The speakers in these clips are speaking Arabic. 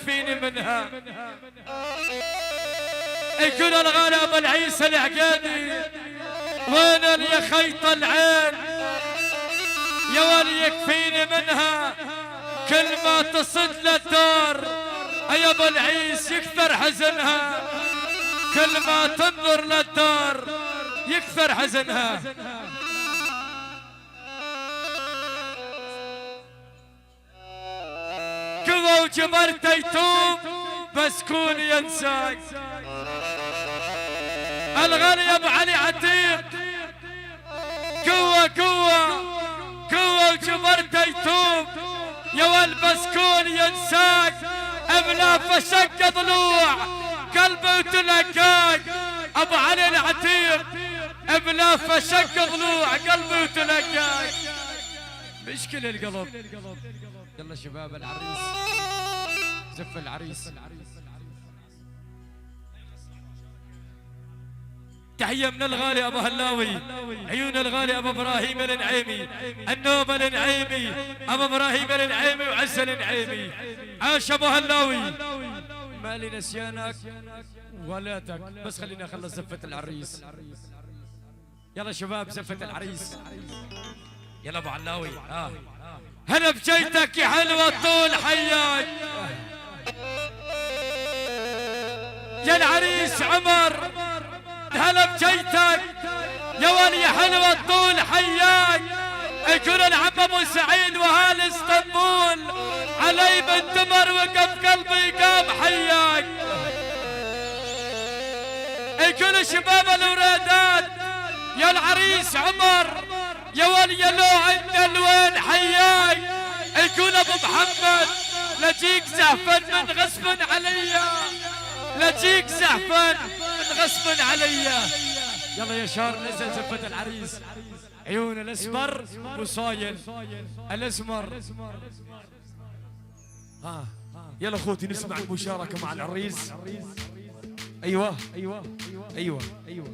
يكفيني منها. يقول الغالي ابو العيسى العقيدي وين اللي خيط العين يا ولي يكفيني منها. كل ما تصد للدار يا ابو العيس يكثر حزنها، كل ما تنظر للدار يكثر حزنها. قوة وجبرت يتوب بس كون ينساك. الغالي ابو علي عتيق قوة قوة قوة وجبرت يتوب يا والبسكون ينساك. ابلا فشق ضلوع قلبه وتلقاك. ابو علي العتيق ابلا فشق ضلوع قلبه وتلقاك. مشكلة القلب. يلا شباب العريس زف العريس. تحية من الغالي ابو هلاوي، عيون الغالي ابو ابراهيم النعيمي، النوب النعيمي، ابو ابراهيم النعيمي وعز النعيمي. عاش ابو هلاوي. مالي نسيانك ولاتك، بس خلينا اخلص زفة العريس. يلا شباب زفة العريس. يلا ابو هلاوي. هلا بجيتك يا حلوة طول حياك يا العريس عمر. هلا بجيتك يا ولي حلوة طول حياك. يقول العم ابو سعيد وهال اسطنبول علي بن تمر وقف قلبي قام حياك. يقول شباب الورادات يا العريس عمر يا ولي لو عند الوين حياك. يقول ابو محمد لجيك زحفا من غصب عليا، لجيك زحفا من غصب عليا. يلا يا شار نزل زفة العريس. عيون الاسمر وصايل الاسمر. يلا اخوتي نسمع المشاركة مع العريس. ايوه ايوه ايوه ايوه.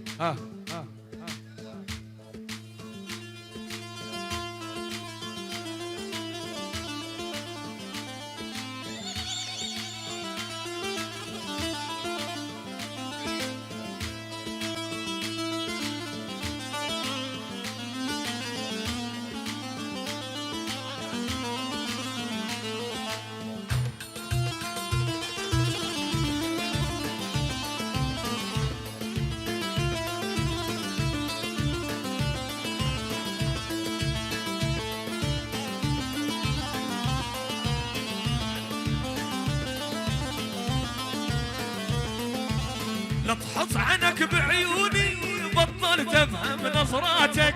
لا تحط عنك بعيوني بطلت افهم نظراتك،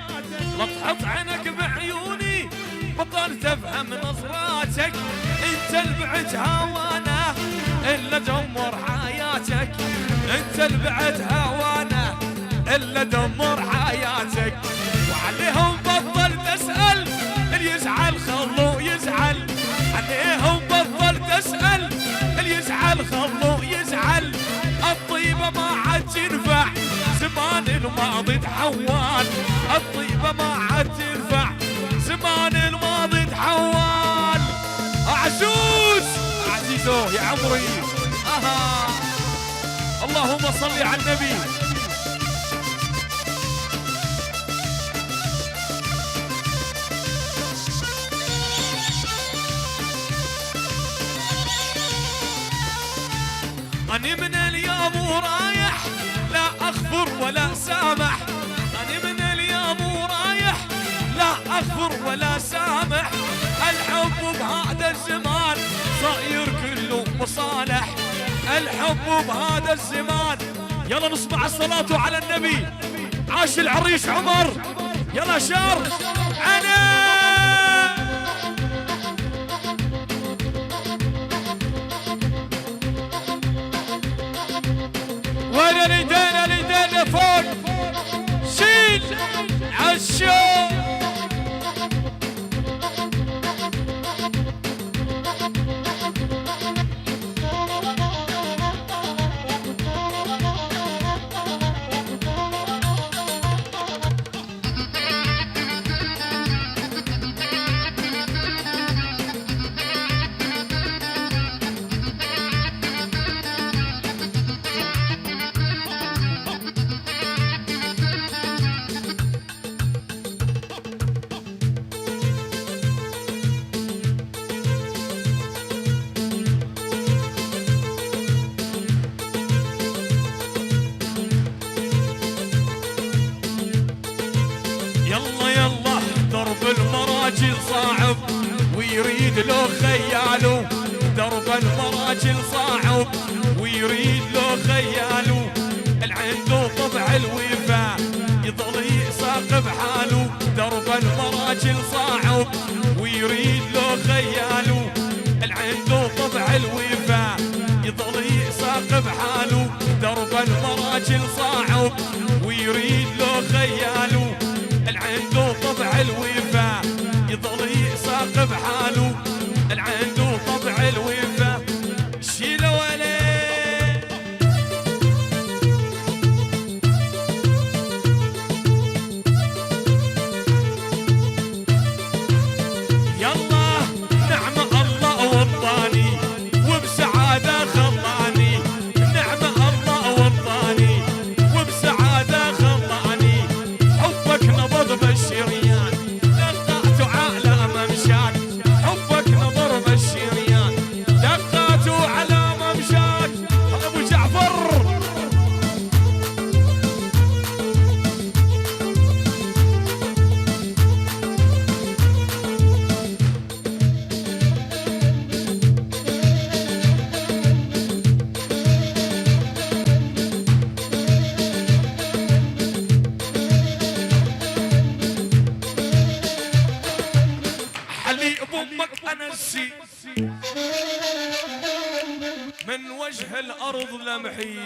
لا تحط عنك بعيوني بطلت افهم نظراتك. انت البعد هوانا الا دمر حياتك، انت البعد هوانا الا دمر حياتك. وعليهم بطل تسأل اللي يزعل خلوه يزعل، عليهم بطل تسأل اللي يزعل خلوه يزعل. الطيبة ما عاد تنفع زمان الماضي تحول، الطيبة ما عاد تنفع زمان الماضي تحول. عزوز عزيزو يا عمري. اللهم صل على النبي. أنا من اليوم ورايح لا أغفر ولا سامح، أنا من اليوم ورايح لا أغفر ولا سامح. الحب بهذا الزمان صاير كله مصالح، الحب بهذا الزمان. يلا نصبح الصلاة على النبي. عاش العريس عمر. يلا شار أنا وين اليدين فوق شيل عالشوق. درب المراجل صعب ويريد له خياله، العنده طبع الوفا يظل يساق بحاله. درب المراجل صعب ويريد له خياله، العنده طبع الوفا يظل يساق بحاله. درب المراجل صعب ويريد له خياله، العنده طبع الوفا يظل يساق بحاله. العنده طبع الوفا شيله ولا من وجه الأرض لمحي،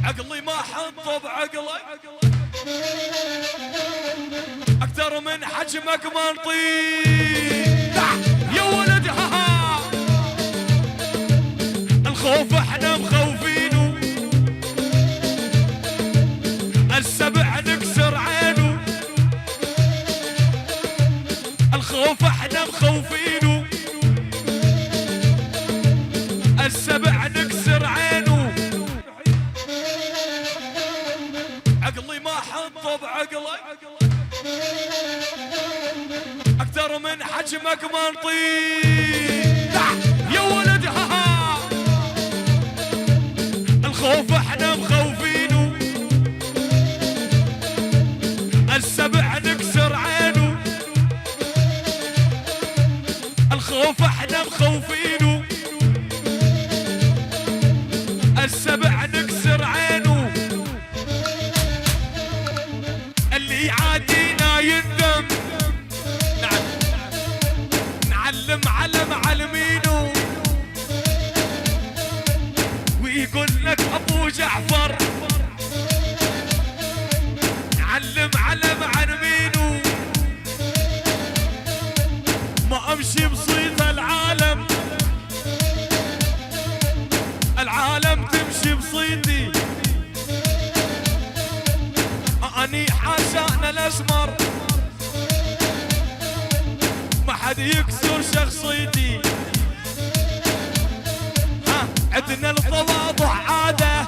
عقلي ما حط بعقلك أكثر من حجمك ما نطيق يا ولد. ها الخوف احنا مخوفينه، السبع نكسر عينه. الخوف احنا مخوفينه، السبع نكسر عينه. عقلي ما حط بعقلك اكثر من حجمك ما نطيق يا ولد. ها الخوف احنا مخوفينه، السبع نكسر عينه. الخوف احنا مخوفينه، السبع نكسر عينه. اللي يعادينا يندم، نعلم على معلمينه ويقول لك ابو جعفر. نعلم على معلمينه ما امشي بصيت العالم، العالم تمشي بصيتي. اني حاشانا الاسمر ما حد يكسر شخصيتي. ها عندنا التواضع عاده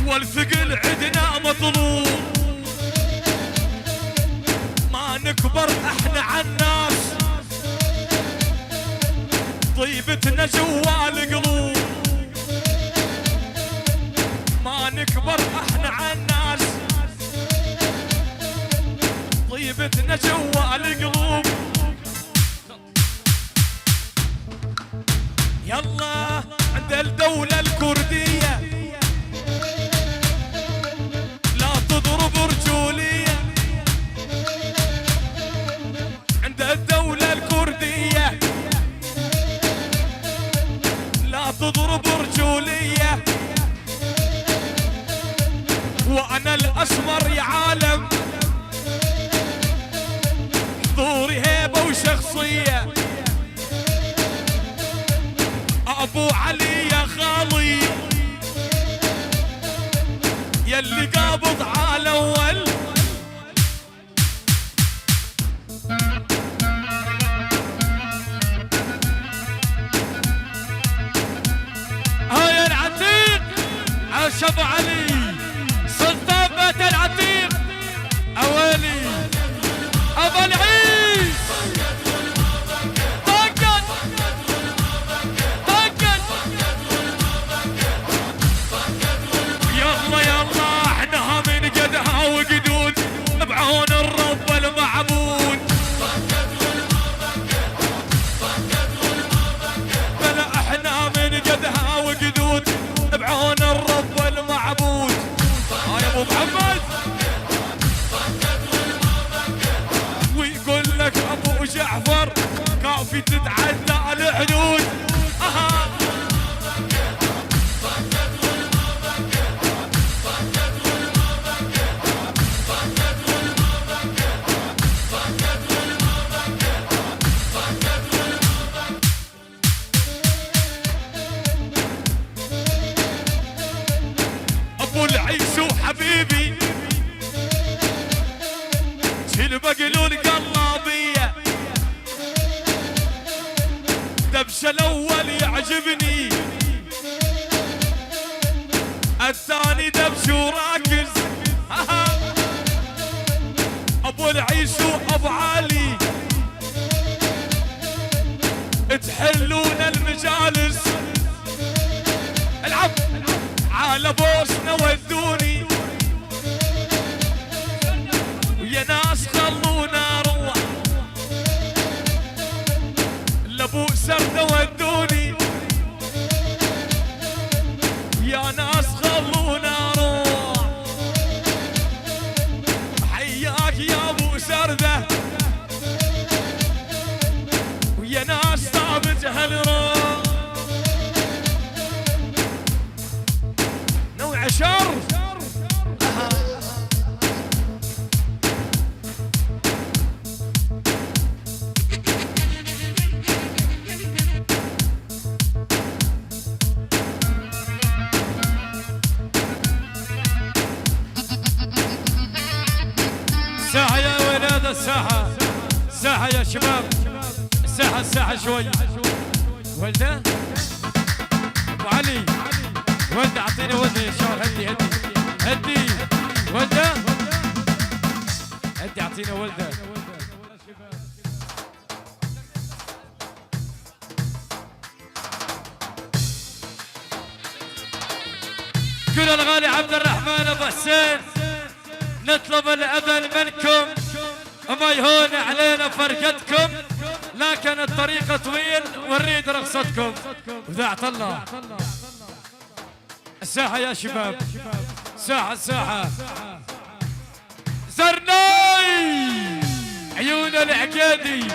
والثقل عندنا مطلوب، ما نكبر احنا عالناس طيبتنا جوا القلوب. ما نكبر احنا عالناس طيبتنا جوا القلوب. يلا عند الدولة الكردية لا تضرب رجولية. عند الدولة الكردية لا تضرب رجولية. وانا الاسمر يا عالم حضوري هيبة وشخصية. ابو علي يا خالي يلي قابض على اول. هاي العتيق عاش ابو علي سلطان بيت العتيق اوالي ابو العيس. طقت طقت يلا يلا احنا من قدها وقدود بعون الرب المعبود. كافي تتعدى الحدود. ابو العيسو حبيبي شيل بقلول قلابيه، دبش الاول يعجبني، الثاني دبش وراكز. ابو العيسو ابو علي تحلون المجالس، العب على بوسنا ودوني، ويا ناس خلونا اروح لابو سردة ودوني، يا ناس خلونا اروح. حياك يا ابو سردة، ويا ناس ثابت هالروح. نوع شر ساحة يا ولاد الساحة، ساحة يا شباب، الساحة شوي. ولده ابو علي، ولده اعطيني ولده يا شباب. هدي ولده، هدي اعطينا ولده. كل الغالي عبد الرحمن ابو حسين، نطلب الأذن منكم وما يهون علينا فرقتكم، لكن الطريق طويل ونريد رخصتكم. وذاعت الله الساحة يا شباب، ساحة زرناي عيون العقيدي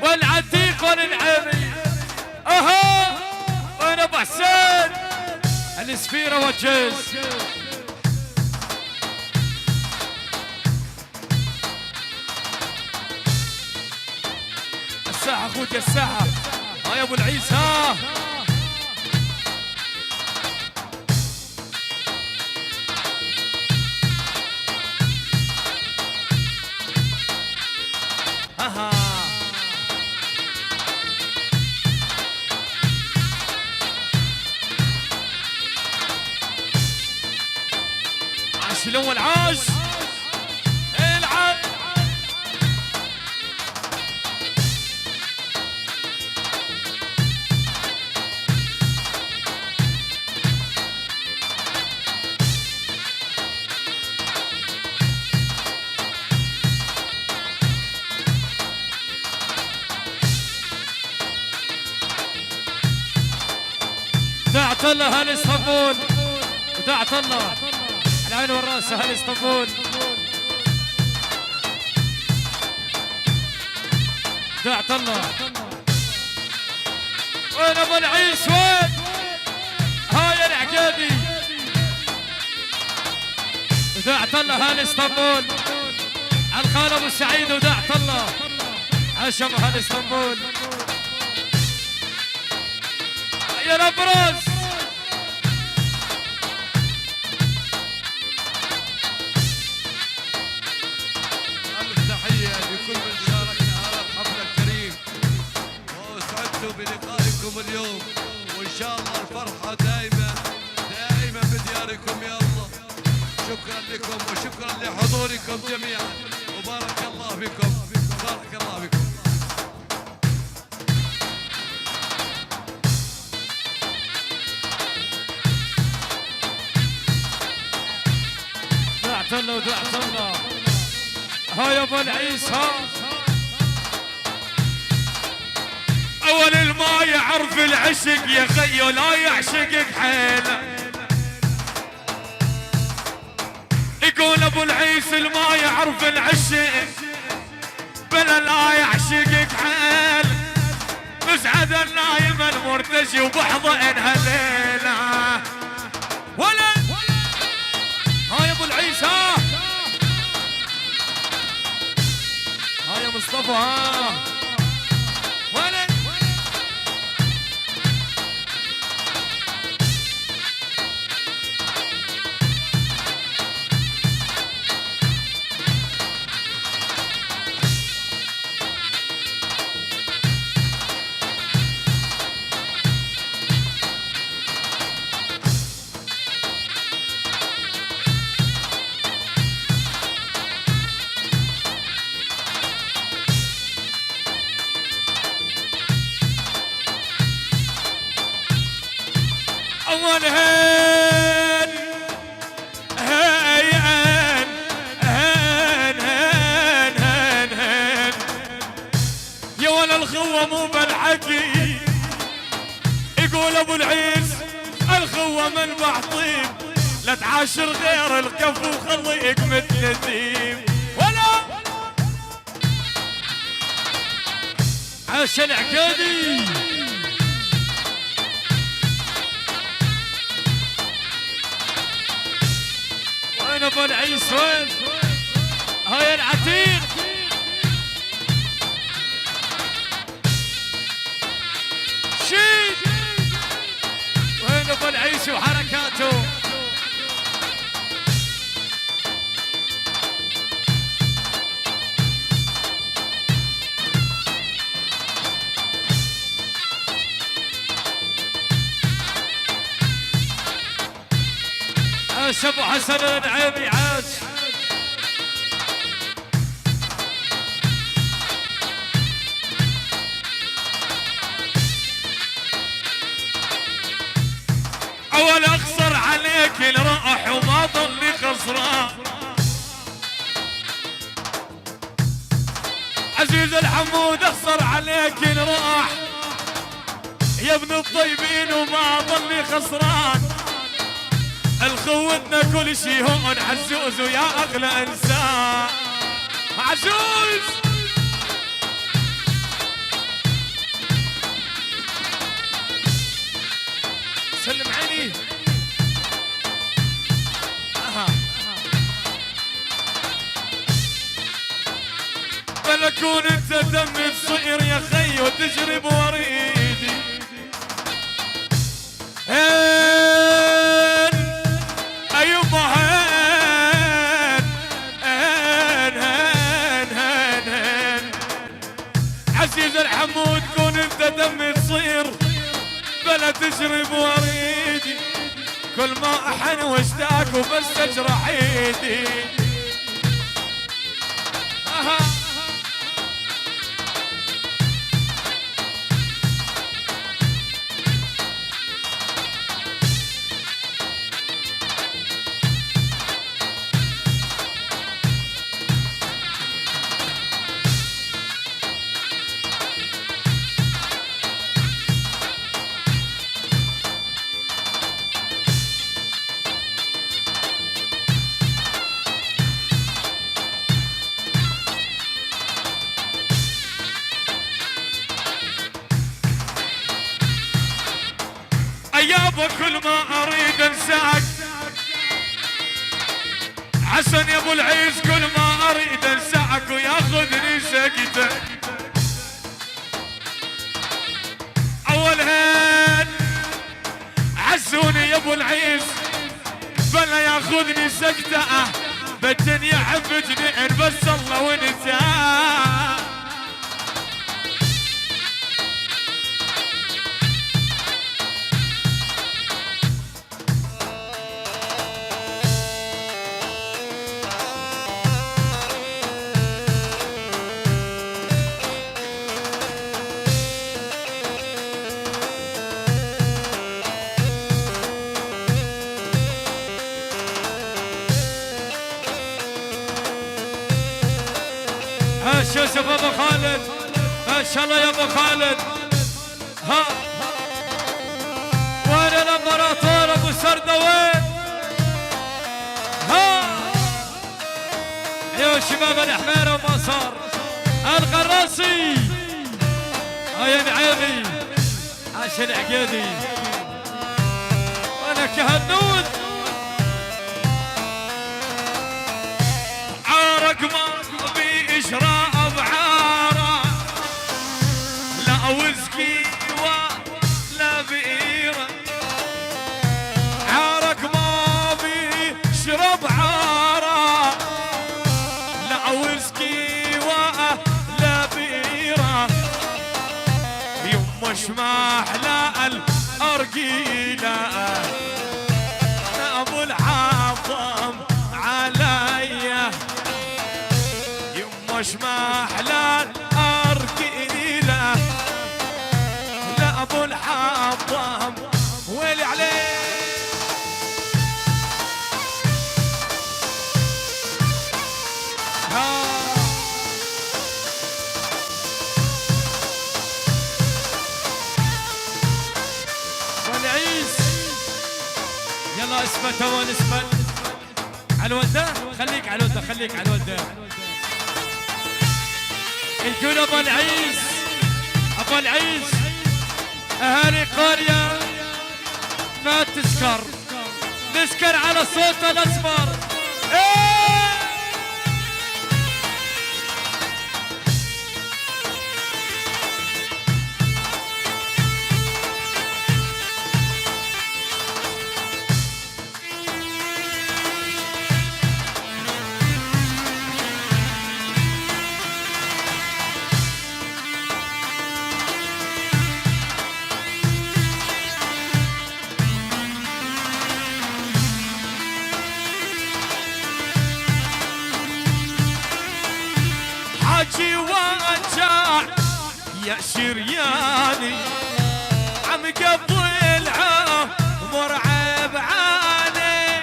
والعتيق والنعيمي. اها وانا ابو حسين السفيرة والجيز. الساحة اخوك الساحة، ها يا ابو العيس ها. ها عاش الاول عاش العب. دعت الله اهل اسطنبول، ودعت الله العين والراس اهل اسطنبول. دعت الله وين ابو العيس وين؟ هاي العقيدي. ودعت الله اهل اسطنبول، على الخال ابو سعيد. ودعت الله عشم اهل اسطنبول يا الابرز. ألف تحية لكل من شاركنا هذا الحفل الكريم، وسعدت بلقائكم اليوم، وإن شاء الله الفرحة دائما بدياركم يا الله. شكرا لكم وشكرا لحضوركم جميعا، وبارك الله بكم، بارك الله بكم. دعت الله ودعت الله. ها يا ابو العيس ها. اول الما يعرف العشق يا خيو لا يعشقك حيله، يقول ابو العيس الما يعرف العشق بلا لا يعشقك حيله. مرتجي وبحضن هالليلة ولا ها يا ابو العيسى ها يا مصطفى ها ولا اول هين هين هين هين هين هين يا ولا الخوة مو بالحكي يقول ابو العيس الخوة منبع طيب لا تعاشر غير الكف وخليك متنديم ولا عاش العكادي وين ابو العيس وين هاي العتيق شيد وين ابو العيس وحركاته عاش ابو حسن النعيمي عاش اول اخسر عليك الراح وما ضلي خسران عزيز الحمود اخسر عليك الراح يا ابن الطيبين وما ضلي خسران الخوتنا كل شي هون عزوز ويا اغلى انسان عزوز سلم عيني بلكون انت دم تصير يا خي وتجري بوريدي هين ايوبا هين هين هين هين هين عزيز الحمود كون انت دم تصير بلا تجري بوريدي كل ما احن واشتاق وبس اجرح ايدي يابا كل ما اريد انساك حسن يا ابو العيس كل ما اريد انساك وياخذني سكتك اول هين عزوني يا ابو العيس بلا ياخذني سكته بالدنيا حبتني بس الله ونساك شو ابو خالد ما شاء الله يا ابو خالد ها وين الامبراطور ابو سردة وين ها ايوه شباب الحميره وما صار القراسي هيا نعيمي عاش العقيدي وانا كهنود عارك ما بإشراء بعارة لا وزكي ولا بئيرة عارك ما بيشرب عارة لا وزكي ولا بئيرة يمش ما أحلى الأرجيلة أبو الحطم عليا يمش ما أحلى الأرجيلة لا أبو الحطم ويلي عليه والعيس يلا اسمه وين اسمه على الوده خليك على الوده خليك على الوده يقول ابو العيس ابو العيس اهالي قريه ما تسكر نسكر على صوت الاسمر إيه! حاجي وجع يا شرياني عم قضي العمر عبعاني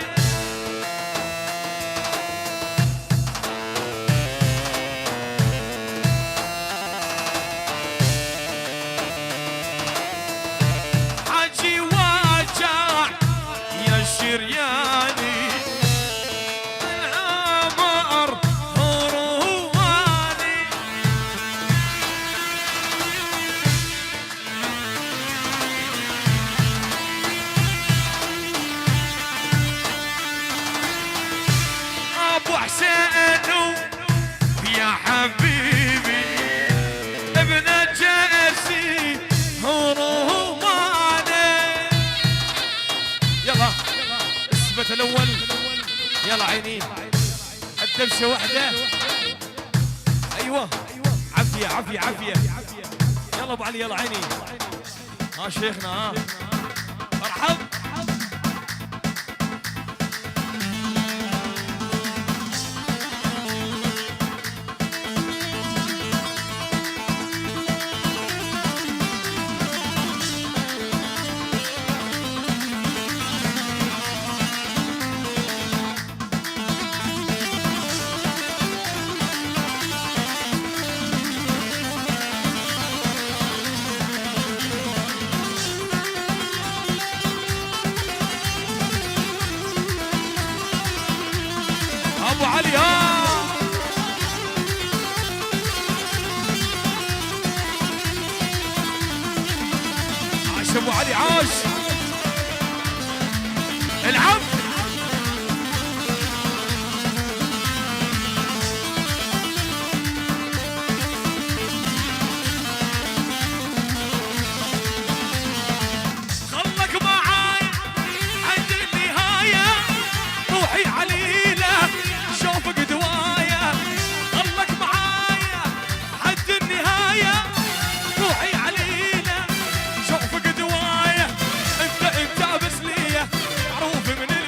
حاجي وجع يا شرياني العمر ابو حسين يا حبيبي ابن جرسي هروماني يلا اثبت الاول يلا عيني الدبشه واحده ايوه عافيه عافيه عافيه يلا ابو علي يلا عيني ها شيخنا ها مرحب ابو علي ها عاش ابو علي عاش العب خلك معاي عند النهايه روحي عليله شوفك دوايه خلك معايا حد النهايه روحي عليله شوفك دوايه انت بس ليه معروف من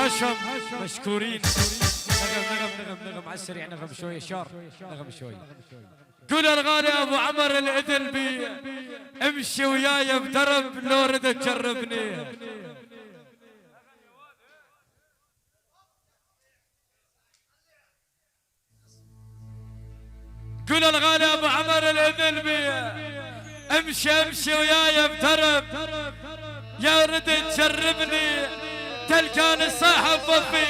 هاشم مشكورين. نغم على السريع، نغم شوي شار، نغم شوي. قول الغالي ابو عمر الادلبي امشي وياي بدرب لو ردت تجربني. قول الغالي ابو عمر الادلبي امشي وياي بدرب يا ردت تجربني، تلقاني صاحب وفي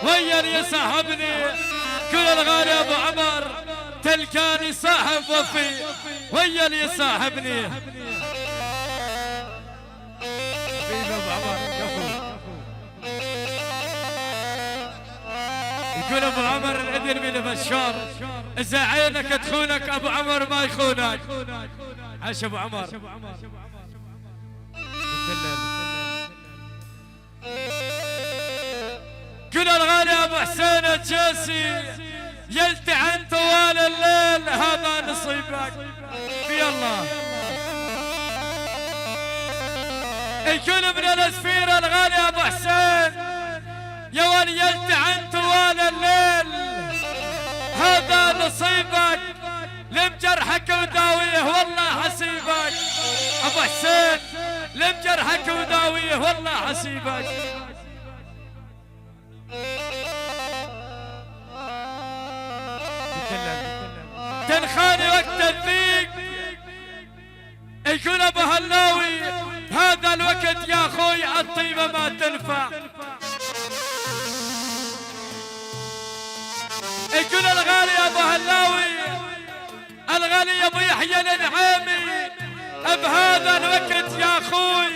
ويا اللي يصاحبني. قول الغالي ابو عمر تلقاني صاحب وفي ويا اللي يصاحبني. يقول ابو عمر الادلبي لبشار اذا عينك تخونك ابو عمر ما يخونك. عاش ابو عمر. قول الغالي ابو حسين الجاسي يلتعن طوال الليل هذا نصيبك في الله. يقول ابن الاسفير الغالي ابو حسين يا ولي يلتعن طوال الليل هذا نصيبك، لم جرحك وداويه والله حسيبك. ابو حسين لم جرحك وداويه والله حسيبك. تنخاني وقت الضيق يقول ابو هلاوي هذا الوقت يا اخوي الطيبه ما تنفع. يقول الغالي ابو هلاوي الغالي ابو يحيى الانعامي بهذا الوقت يا اخوي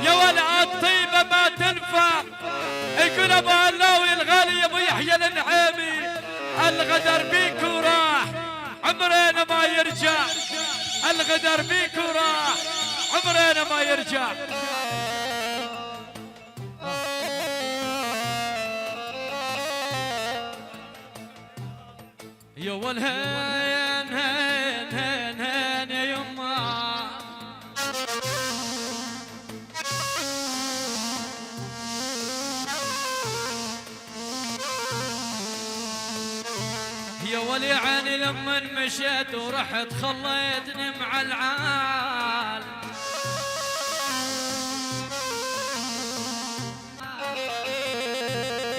يا ولع الطيبه ما تنفع. يقول ابو هلاوي الغالي ابو يحيى الانعامي الغدر بيك وراح عمرنا ما يرجع، الغدر بيك وراح عمرنا ما يرجع. يا والهين هين هين هين يا يما يا ولي عيني لما مشيت ورحت خليتني مع العال.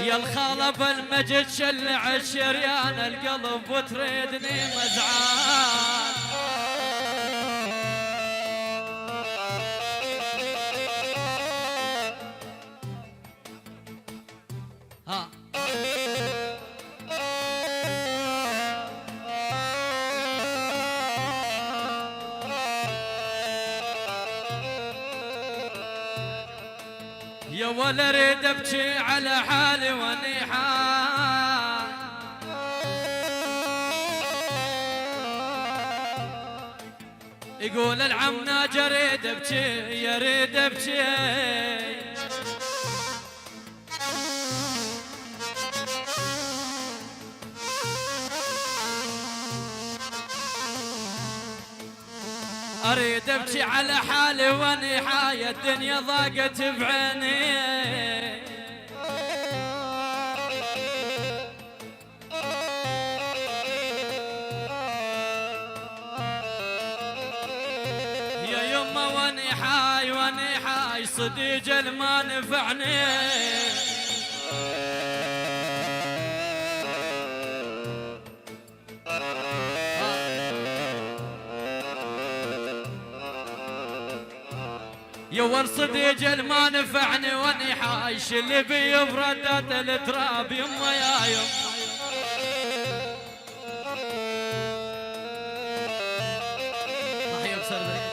يا الخالة بالمجد شلع الشريان القلب وتريدني مزعال. ها يا ولا اريد ابكي على حالي واني حال. يقول العم ناجي اريد ابكي يا ريد ابكي. اريد ابكي على حالي واني حاية الدنيا ضاقت بعيني. يا يما واني حاي صديق ما نفعني. يا ور صديق ما نفعني واني حايش اللي بي بردات التراب يما يا يما. تحية بسردك.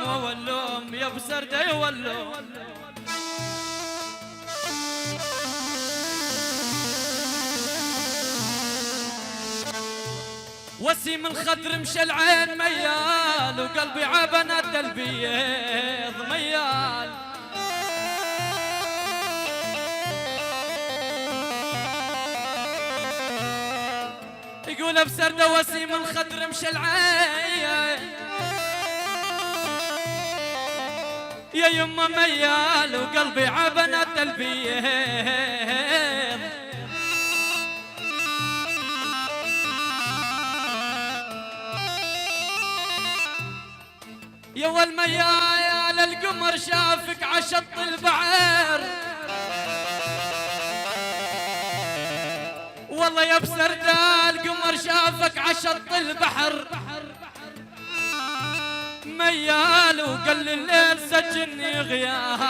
وولوم يا بسرده يولو وسيم الخدر مشى العين ميال وقلبي عبنات البيض ميال يقول بسرده وسيم الخدر مشى العين يا يما ميال وقلبي عبنات البيض يا والميال القمر شافك عشط البحر والله يا بسرده القمر شافك عشط البحر ميال وقال الليل سجني غياب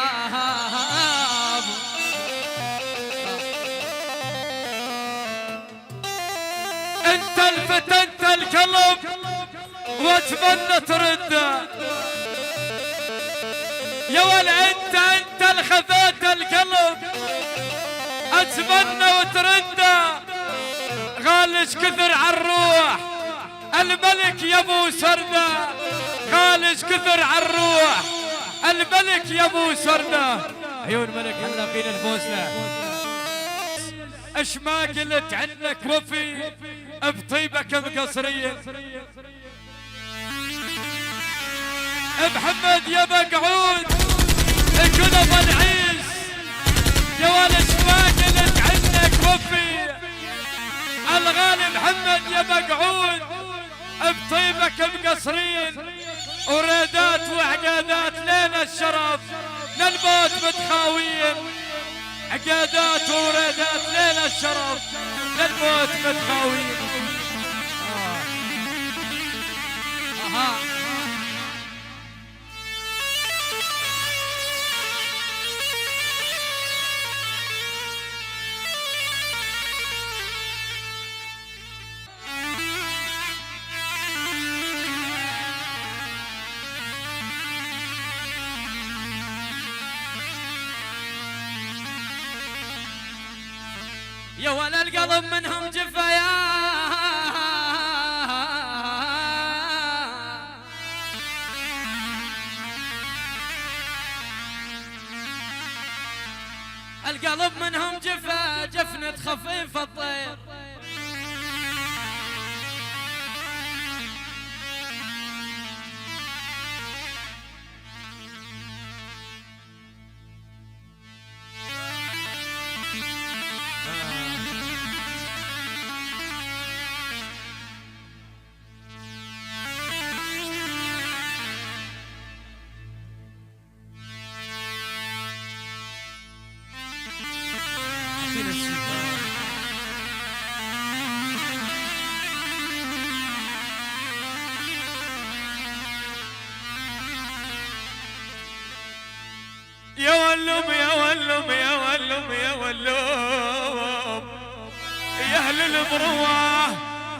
انت الفتى انت القلب واتمنى ترده يا ولا انت الخذات القلب اتمنى وترده غالش كثر عالروح الملك يا ابو سرده غالش كثر عالروح الملك يا ابو سرده عيون ملك هلا فينا البوسه اش ما قلت عنك وفي بطيبك مقصريه محمد يا مقعود كنا بنعيش يا ولد ما قلت عنك وفي الغالي محمد يا مقعود بطيبك مقصرين وريدات وعقادات لنا الشرف للموت متخاوين عقادات وريدات لنا الشرف للموت متخاوين يا ولا القلب منهم جفايا القلب منهم جفا جفنة خفيف الطير يا ولوم يا ولوم يا ولوم يا ولوم يا اهل المروه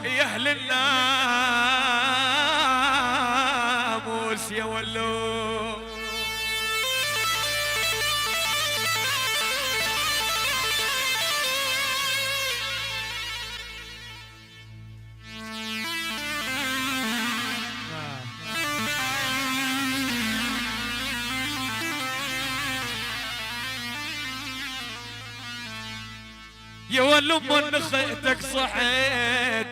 يا اهل الناموس يا ولوم يا ولوم من خيتك صحيت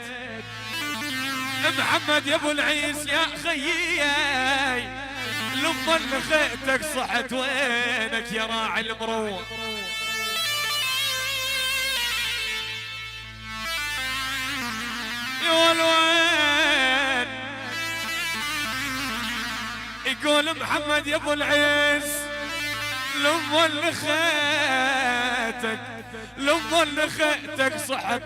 محمد يا ابو العيس يا خيي لما خيتك صحت وينك يا راعي المروه يا والوين يقول محمد يا ابو العيس لما خيتك لما خيتك صحت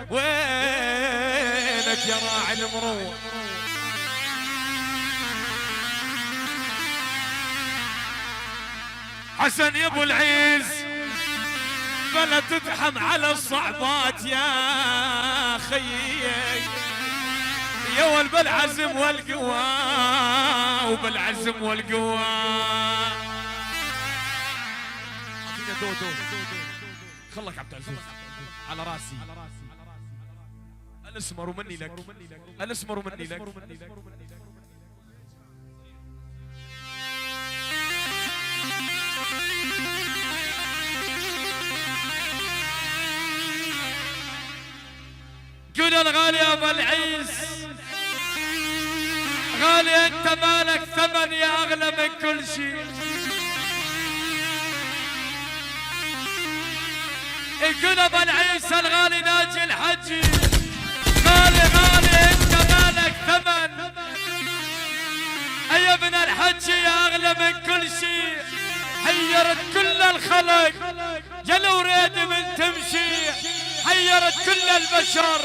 وينك يا راعي المروه حسن يا ابو العيس بلا تدحم على الصعبات يا خيي يا والبالعزم والقوى وبالعزم والقوة. خلك عبد العزيز على راسي. الاسمر ومني لك، الاسمر ومني لك. قول الغالي يا ابو العيس، غالي انت مالك ثمن يا اغلى من كل شيء. يقول ابو العيس الغالي ناجي الحجي، غالي غالي انت مالك ثمن يا ابن الحجي يا اغلى من كل شيء. حيرت كل الخلق يا لو ريد من تمشي، حيرت كل البشر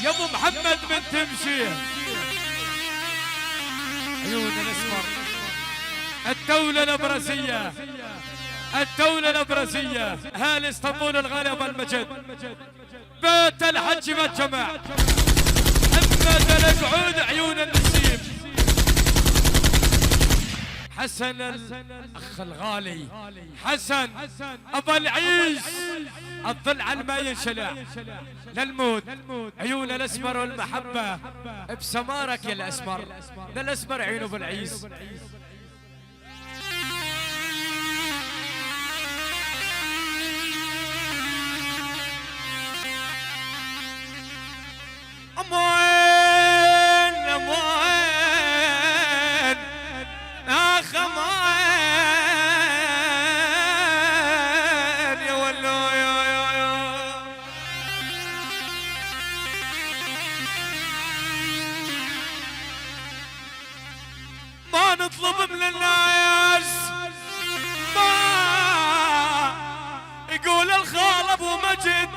يا ابو محمد من تمشي. عيون الاسمر الدولة الابرزية، الدولة الابرزية، اهالي اسطنبول الغالي ابو المجد، بيت الحج والجمع، محمد القعود عيون النسيم. حسن الاخ الغالي حسن ابو العيش، الظل على ما ينشلع للموت. عيون الاسمر والمحبه بسمارك يا الاسمر، للاسمر عيونه ابو العيس. أموين أموين آخ أموين يا ولو يا ما نطلب من الناس، ما يقول الخال ابو مجد،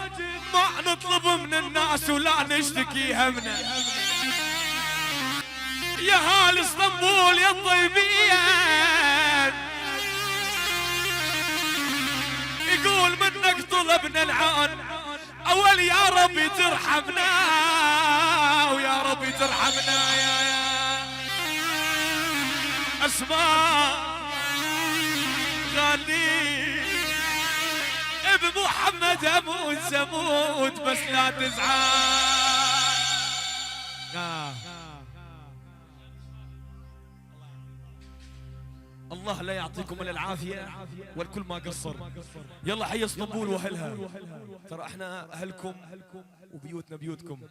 ما نطلب من الناس ولا نشتكي همنا. يا هال اسطنبول يا الطيبين، يقول منك طلبنا العون، اول يا ربي ترحمنا ويا ربي ترحمنا. يا اسماء غالي بمحمد اموت اموت بس لا تزعل. الله لا يعطيكم الا العافيه والكل ما قصر. يلا حي اسطنبول واهلها، ترى احنا اهلكم وبيوتنا بيوتكم.